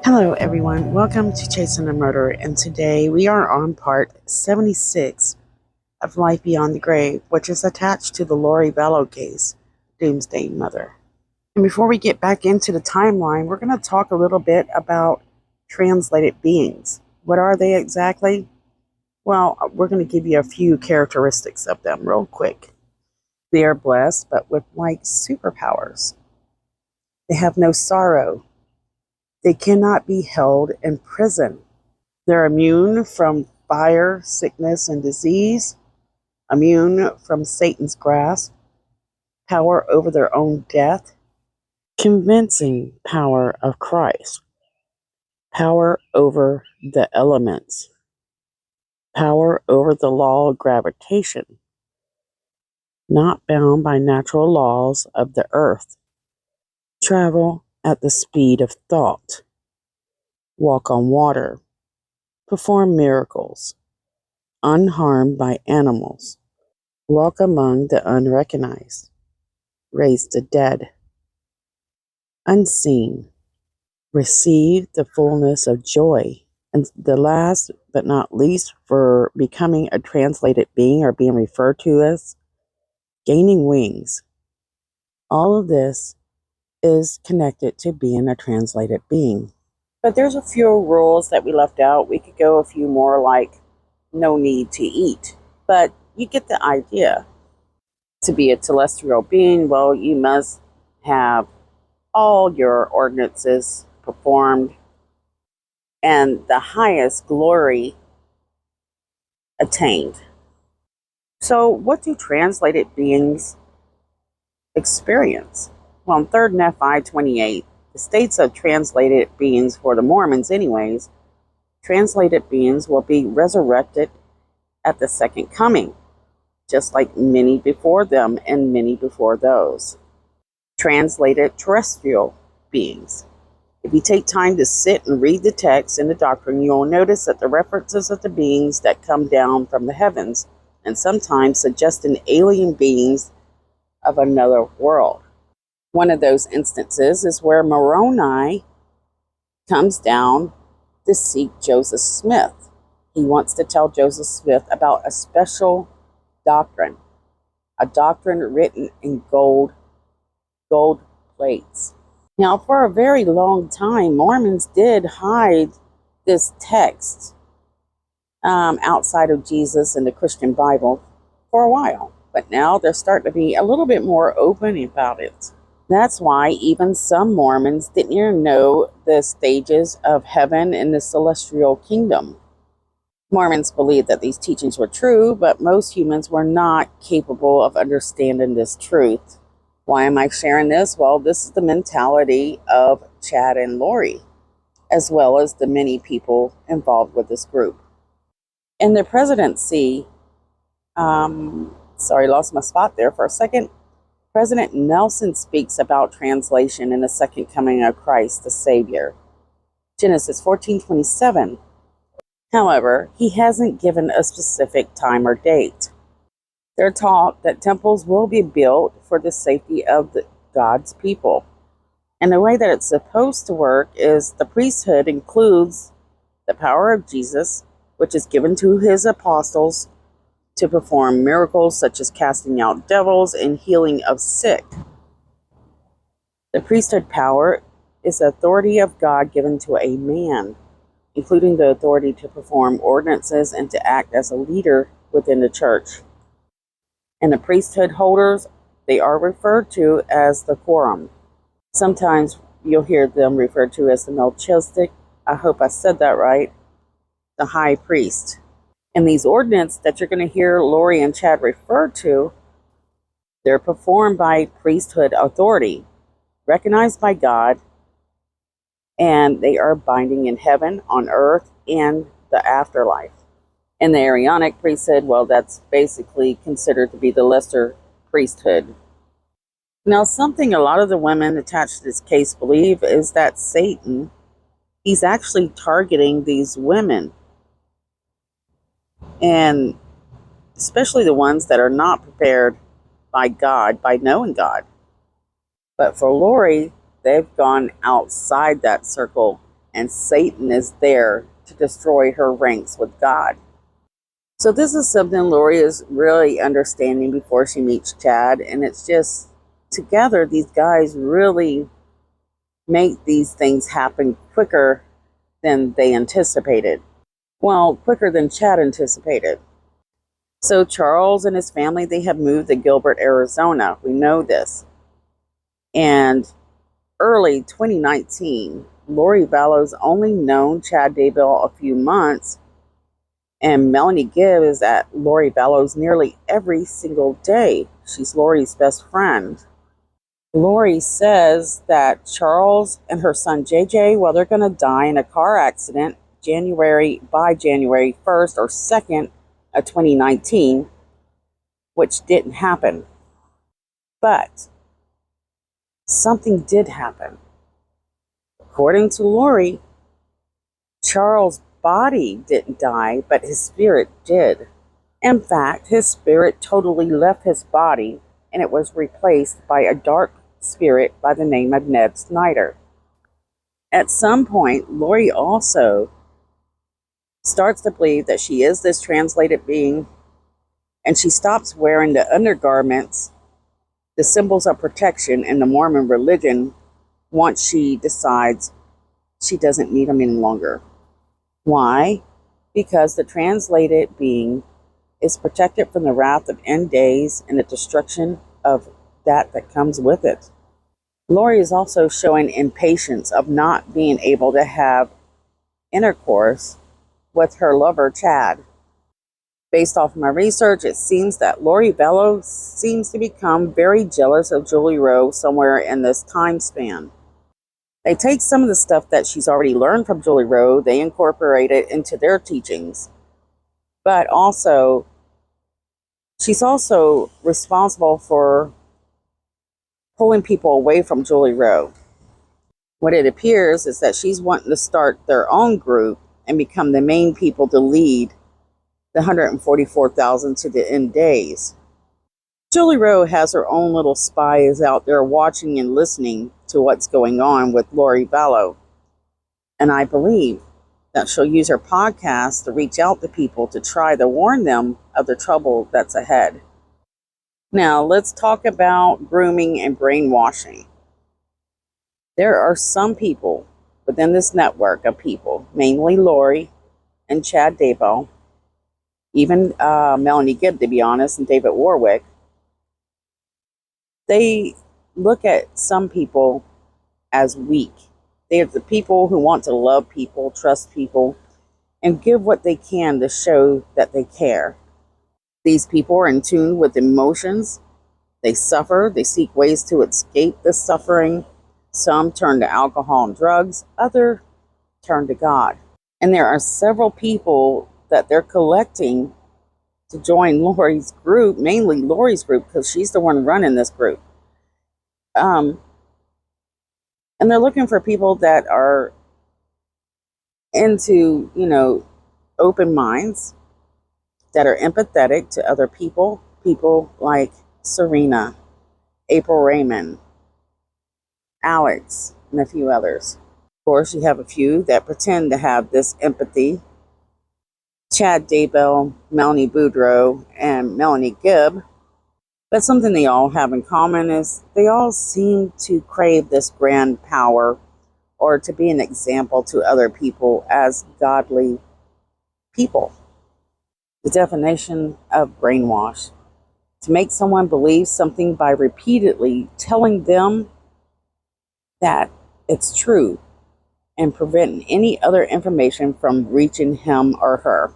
Hello everyone, welcome to Chasing the Murder, and today we are on part 76 of Life Beyond the Grave, which is attached to the Lori Vallow case, Doomsday Mother. And before we get back into the timeline, we're going to talk a little bit about translated beings. What are they exactly? Well, we're going to give you a few characteristics of them real quick. They are blessed, but with like superpowers. They have no sorrow. They cannot be held in prison. They're immune from fire, sickness, and disease, immune from Satan's grasp, power over their own death, convincing power of Christ, power over the elements, power over the law of gravitation, not bound by natural laws of the earth, travel at the speed of thought, walk on water, perform miracles, unharmed by animals, walk among the unrecognized, raise the dead, unseen, receive the fullness of joy, and the last but not least for becoming a translated being or being referred to as gaining wings. All of this is connected to being a translated being. But there's a few rules that we left out. We could go a few more, like no need to eat. But you get the idea. To be a celestial being, well, you must have all your ordinances performed and the highest glory attained. So what do translated beings experience? Well, in 3rd Nephi 28, the states of translated beings, for the Mormons anyways, translated beings will be resurrected at the second coming, just like many before them and many before those. Translated terrestrial beings. If you take time to sit and read the text in the doctrine, you will notice that the references of the beings that come down from the heavens and sometimes suggesting alien beings of another world. One of those instances is where Moroni comes down to seek Joseph Smith. He wants to tell Joseph Smith about a special doctrine, a doctrine written in gold plates. Now, for a very long time, Mormons did hide this text outside of Jesus and the Christian Bible for a while, but now they're starting to be a little bit more open about it. That's why even some Mormons didn't even know the stages of heaven and the celestial kingdom. Mormons believed that these teachings were true, but most humans were not capable of understanding this truth. Why am I sharing this? Well, this is the mentality of Chad and Lori, as well as the many people involved with this group. In the presidency, lost my spot there for a second. President Nelson speaks about translation in the second coming of Christ, the Savior. Genesis 14:27. However, he hasn't given a specific time or date. They're taught that temples will be built for the safety of God's people. And the way that it's supposed to work is the priesthood includes the power of Jesus, which is given to his apostles to perform miracles such as casting out devils and healing of sick. The priesthood power is the authority of God given to a man, including the authority to perform ordinances and to act as a leader within the church. And the priesthood holders, they are referred to as the quorum. Sometimes you'll hear them referred to as the Melchizedek. I hope I said that right. The high priest. And these ordinances that you're going to hear Lori and Chad refer to, they're performed by priesthood authority, recognized by God, and they are binding in heaven, on earth, and the afterlife. In the Aaronic priesthood, well, that's basically considered to be the lesser priesthood. Now, something a lot of the women attached to this case believe is that Satan, he's actually targeting these women. And especially the ones that are not prepared by God, by knowing God. But for Lori, they've gone outside that circle and Satan is there to destroy her ranks with God. So this is something Lori is really understanding before she meets Chad, and it's just together these guys really make these things happen quicker than they anticipated. Well, quicker than Chad anticipated. So Charles and his family, they have moved to Gilbert, Arizona. We know this. And early 2019, Lori Vallow's only known Chad Daybell a few months, and Melanie Gibb is at Lori Vallow's nearly every single day. She's Lori's best friend. Lori says that Charles and her son JJ, well, they're going to die in a car accident by January 1st or 2nd of 2019, which didn't happen. But something did happen. According to Lori, Charles' body didn't die, but his spirit did. In fact, his spirit totally left his body, and it was replaced by a dark spirit by the name of Ned Snyder. At some point, Lori also starts to believe that she is this translated being, and she stops wearing the undergarments, the symbols of protection in the Mormon religion, once she decides she doesn't need them any longer. Why? Because the translated being is protected from the wrath of end days and the destruction of that comes with it. Lori is also showing impatience of not being able to have intercourse with her lover, Chad. Based off my research, it seems that Lori Vallow seems to become very jealous of Julie Rowe somewhere in this time span. They take some of the stuff that she's already learned from Julie Rowe, they incorporate it into their teachings. But also, she's also responsible for pulling people away from Julie Rowe. What it appears is that she's wanting to start their own group and become the main people to lead the 144,000 to the end days. Julie Rowe has her own little spies out there watching and listening to what's going on with Lori Vallow. And I believe that she'll use her podcast to reach out to people to try to warn them of the trouble that's ahead. Now, let's talk about grooming and brainwashing. There are some people within this network of people, mainly Lori and Chad Daybell, even Melanie Gibb, to be honest, and David Warwick. They look at some people as weak. They are the people who want to love people, trust people, and give what they can to show that they care. These people are in tune with emotions. They suffer. They seek ways to escape this suffering. Some turn to alcohol and drugs. Others turn to God. And there are several people that they're collecting to join Lori's group, mainly Lori's group, because she's the one running this group. And they're looking for people that are into, open minds, that are empathetic to other people. People like Serena, April Raymond, Alex, and a few others. Of course, you have a few that pretend to have this empathy. Chad Daybell, Melanie Boudreau, and Melanie Gibb. But something they all have in common is they all seem to crave this grand power or to be an example to other people as godly people. The definition of brainwash: to make someone believe something by repeatedly telling them that it's true and preventing any other information from reaching him or her.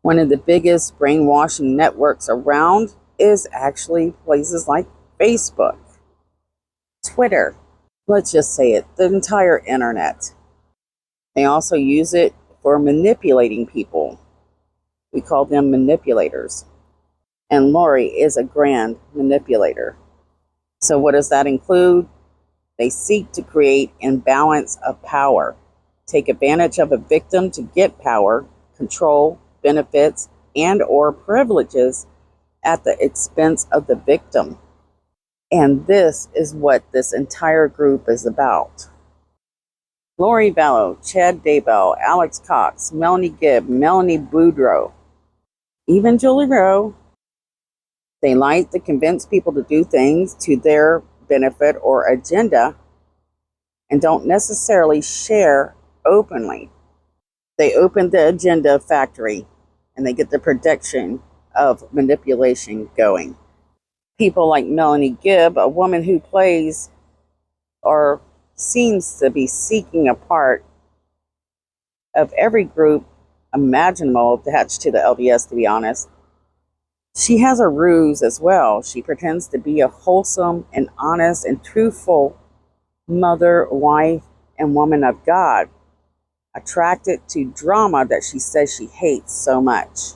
One of the biggest brainwashing networks around is actually places like Facebook, Twitter, let's just say it, the entire internet. They also use it for manipulating people. We call them manipulators. And Lori is a grand manipulator. So what does that include? They seek to create imbalance of power, take advantage of a victim to get power, control, benefits, and or privileges at the expense of the victim. And this is what this entire group is about. Lori Vallow, Chad Daybell, Alex Cox, Melanie Gibb, Melanie Boudreau, even Julie Rowe. They like to convince people to do things to their benefit or agenda and don't necessarily share openly. They open the agenda factory and they get the production of manipulation going. People like Melanie Gibb, a woman who plays or seems to be seeking a part of every group imaginable attached to the LDS, to be honest. She has a ruse as well. She pretends to be a wholesome and honest and truthful mother, wife, and woman of God, attracted to drama that she says she hates so much.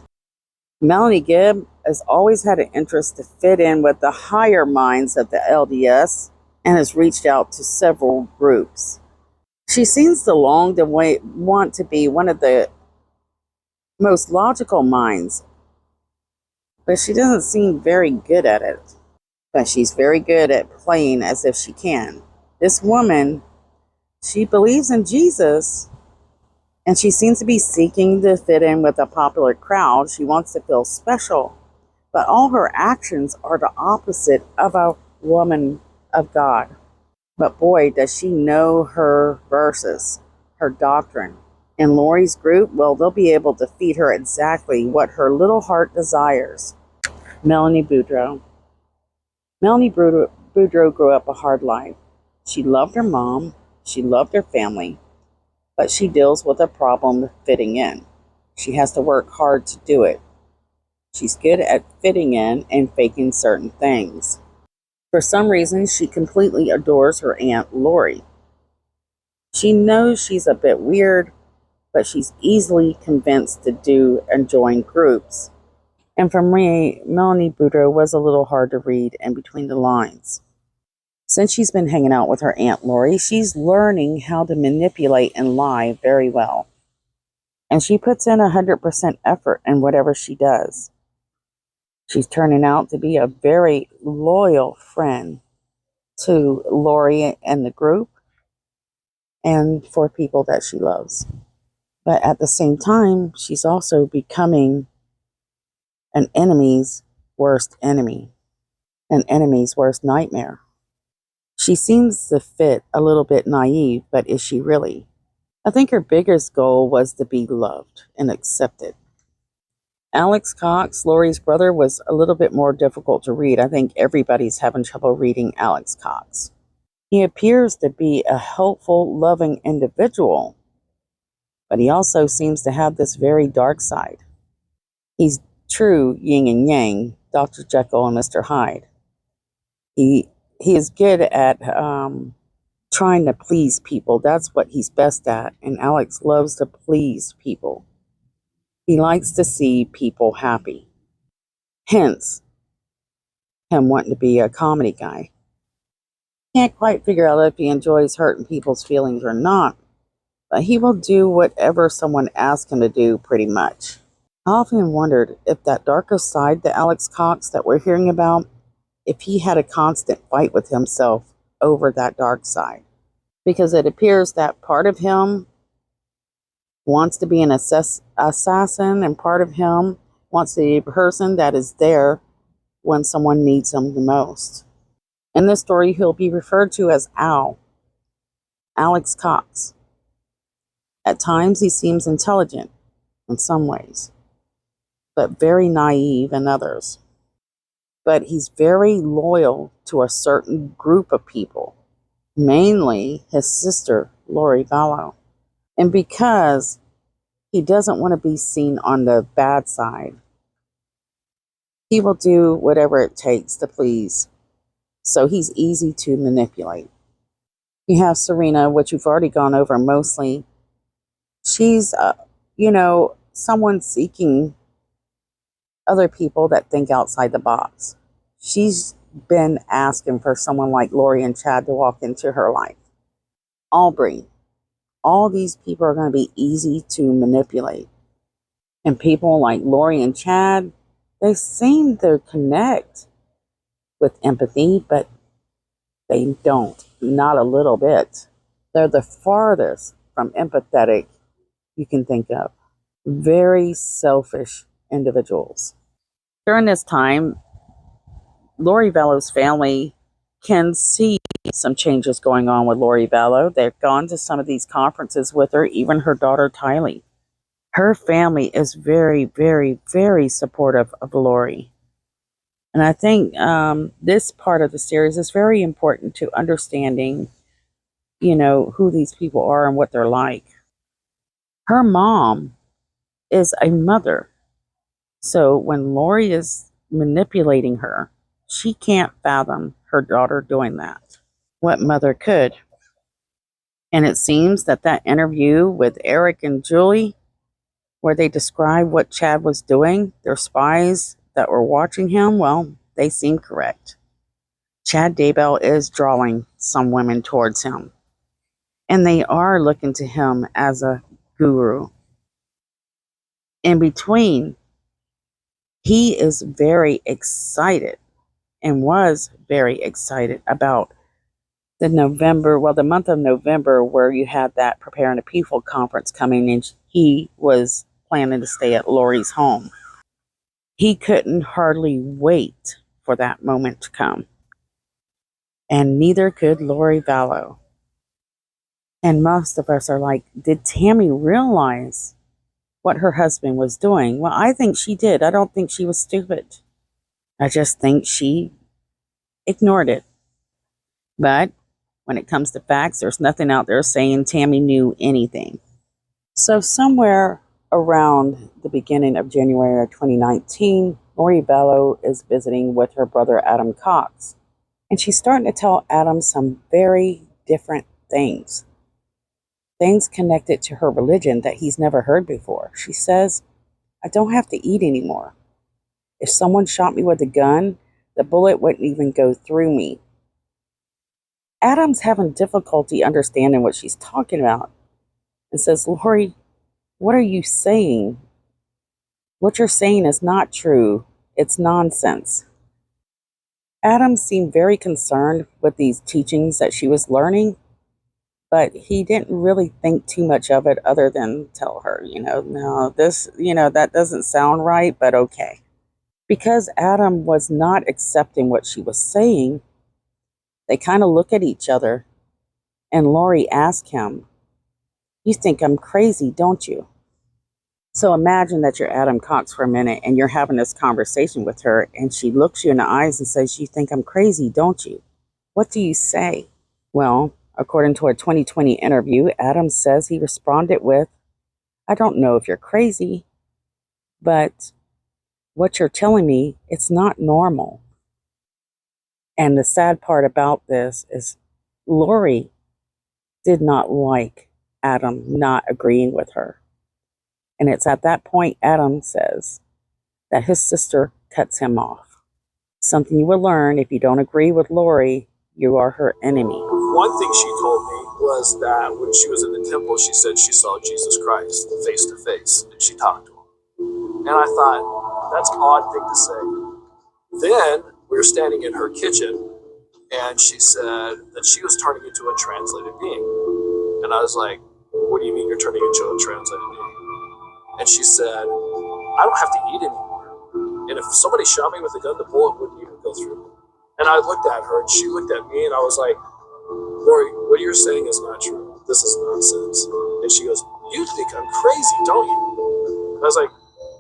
Melanie Gibb has always had an interest to fit in with the higher minds of the LDS and has reached out to several groups. She seems to long to want to be one of the most logical minds, but she doesn't seem very good at it. But she's very good at playing as if she can. This woman, she believes in Jesus, and she seems to be seeking to fit in with a popular crowd. She wants to feel special, but all her actions are the opposite of a woman of God. But boy, does she know her verses, her doctrine. In Lori's group, well, they'll be able to feed her exactly what her little heart desires. Melanie Boudreau. Melanie Boudreau grew up a hard life. She loved her mom, she loved her family, but she deals with a problem fitting in. She has to work hard to do it. She's good at fitting in and faking certain things. For some reason, she completely adores her Aunt Lori. She knows she's a bit weird, but she's easily convinced to do and join groups. And for me, Melanie Boudreau was a little hard to read in between the lines. Since she's been hanging out with her Aunt Lori, she's learning how to manipulate and lie very well. And she puts in 100% effort in whatever she does. She's turning out to be a very loyal friend to Lori and the group and for people that she loves. But at the same time, she's also becoming an enemy's worst enemy, an enemy's worst nightmare. She seems to fit a little bit naive, but is she really? I think her biggest goal was to be loved and accepted. Alex Cox, Lori's brother, was a little bit more difficult to read. I think everybody's having trouble reading Alex Cox. He appears to be a helpful, loving individual, but he also seems to have this very dark side. He's true yin and yang, Dr. Jekyll and Mr. Hyde. He is good at trying to please people. That's what he's best at, and Alex loves to please people. He likes to see people happy. Hence, him wanting to be a comedy guy. Can't quite figure out if he enjoys hurting people's feelings or not, but he will do whatever someone asks him to do pretty much. I often wondered if that darker side to Alex Cox that we're hearing about, if he had a constant fight with himself over that dark side. Because it appears that part of him wants to be an assassin, and part of him wants to be a person that is there when someone needs him the most. In this story, he'll be referred to as Al, Alex Cox. At times, he seems intelligent in some ways, but very naive in others. But he's very loyal to a certain group of people, mainly his sister, Lori Vallow. And because he doesn't want to be seen on the bad side, he will do whatever it takes to please. So he's easy to manipulate. You have Serena, which you've already gone over mostly. She's, someone seeking other people that think outside the box. She's been asking for someone like Lori and Chad to walk into her life. Aubrey. All these people are going to be easy to manipulate. And people like Lori and Chad, they seem to connect with empathy, but they don't. Not a little bit. They're the farthest from empathetic you can think of. Very selfish individuals. During this time, Lori Vallow's family can see some changes going on with Lori Vallow. They've gone to some of these conferences with her, even her daughter Tylee. Her family is very, very, very supportive of Lori. And I think this part of the series is very important to understanding, who these people are and what they're like. Her mom is a mother. So when Lori is manipulating her, she can't fathom her daughter doing that. What mother could? And it seems that interview with Eric and Julie, where they describe what Chad was doing, their spies that were watching him, well, they seem correct. Chad Daybell is drawing some women towards him. And they are looking to him as a guru. In between, he is very excited and was very excited about the month of November, where you had that Preparing the People conference coming, and he was planning to stay at Lori's home. He couldn't hardly wait for that moment to come. And neither could Lori Vallow. And most of us are like, did Tammy realize what her husband was doing? Well, I think she did. I don't think she was stupid. I just think she ignored it. But when it comes to facts, there's nothing out there saying Tammy knew anything. So somewhere around the beginning of January of 2019, Lori Vallow is visiting with her brother Adam Cox. And she's starting to tell Adam some very different things. Things connected to her religion that he's never heard before. She says, I don't have to eat anymore. If someone shot me with a gun, the bullet wouldn't even go through me. Adam's having difficulty understanding what she's talking about and says, Lori, what are you saying? What you're saying is not true. It's nonsense. Adam seemed very concerned with these teachings that she was learning, but he didn't really think too much of it other than tell her, no, this, that doesn't sound right, but okay. Because Adam was not accepting what she was saying, they kind of look at each other, and Lori asked him, you think I'm crazy, don't you? So imagine that you're Adam Cox for a minute, and you're having this conversation with her, and she looks you in the eyes and says, you think I'm crazy, don't you? What do you say? Well, according to a 2020 interview, Adam says he responded with, I don't know if you're crazy, but what you're telling me, it's not normal. And the sad part about this is Lori did not like Adam not agreeing with her. And it's at that point Adam says that his sister cuts him off. Something you will learn: if you don't agree with Lori, you are her enemy. One thing she told me was that when she was in the temple, she said she saw Jesus Christ face to face, and she talked to him. And I thought, that's an odd thing to say. Then we were standing in her kitchen, and she said that she was turning into a translated being. And I was like, what do you mean you're turning into a translated being? And she said, I don't have to eat anymore. And if somebody shot me with a gun, the bullet wouldn't even go through me. And I looked at her, and she looked at me, and I was like, Lori, what you're saying is not true. This is nonsense. And she goes, you think I'm crazy, don't you? And I was like,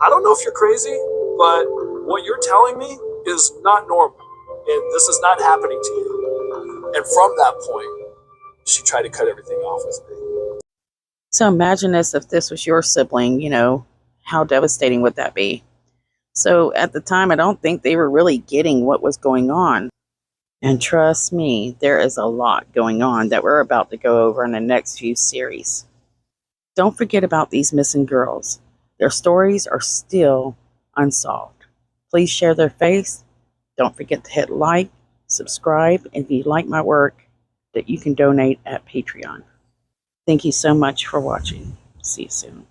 I don't know if you're crazy, but what you're telling me is not normal. And this is not happening to you. And from that point, she tried to cut everything off with me. So imagine this, if this was your sibling, how devastating would that be? So at the time, I don't think they were really getting what was going on. And trust me, there is a lot going on that we're about to go over in the next few series. Don't forget about these missing girls. Their stories are still unsolved. Please share their face. Don't forget to hit like, subscribe, and if you like my work, that you can donate at Patreon. Thank you so much for watching. See you soon.